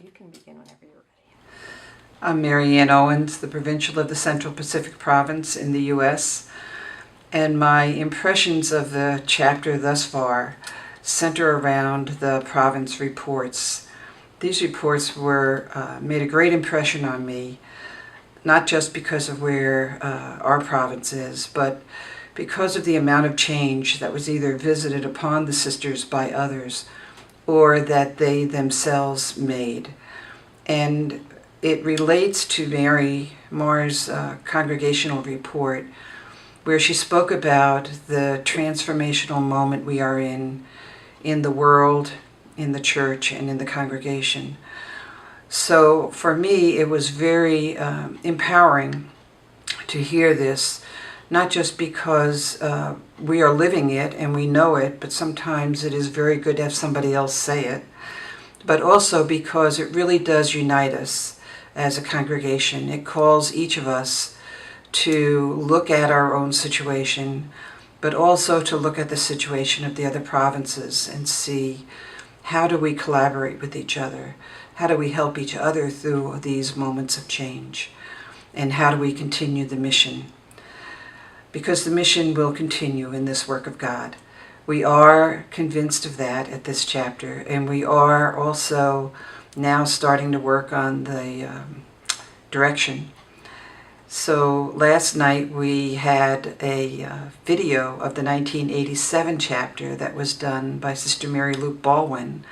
You can begin whenever you're ready. I'm Mary Ann Owens, the Provincial of the Central Pacific Province in the U.S., and my impressions of the chapter thus far center around the province reports. These reports made a great impression on me, not just because of where our province is, but because of the amount of change that was either visited upon the sisters by others or that they themselves made. And it relates to Mary Marr's congregational report, where she spoke about the transformational moment we are in the world, in the church, and in the congregation. So for me, it was very empowering to hear this, not just because we are living it and we know it, but sometimes it is very good to have somebody else say it, but also because it really does unite us as a congregation. It calls each of us to look at our own situation, but also to look at the situation of the other provinces and see, how do we collaborate with each other? How do we help each other through these moments of change? And how do we continue the mission? Because the mission will continue in this work of God. We are convinced of that at this chapter, and we are also now starting to work on the direction. So last night we had a video of the 1987 chapter that was done by Sister Mary Luke Baldwin,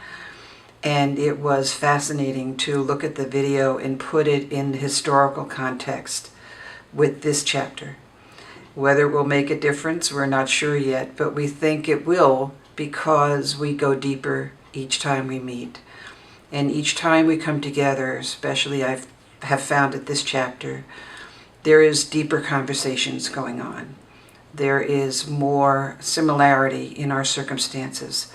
and it was fascinating to look at the video and put it in the historical context with this chapter. Whether it will make a difference, we're not sure yet, but we think it will because we go deeper each time we meet. And each time we come together, especially I have found at this chapter, there is deeper conversations going on. There is more similarity in our circumstances.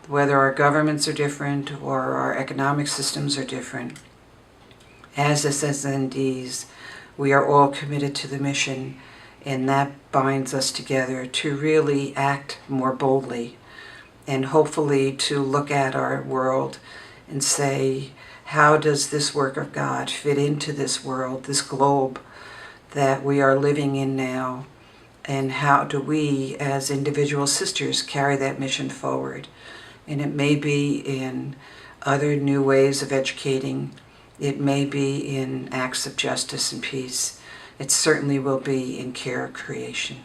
Whether our governments are different or our economic systems are different, as SSNDs, we are all committed to the mission, and that binds us together to really act more boldly and hopefully to look at our world and say, how does this work of God fit into this world, this globe that we are living in now, and how do we as individual sisters carry that mission forward? And it may be in other new ways of educating. It may be in acts of justice and peace. It certainly will be in care of creation.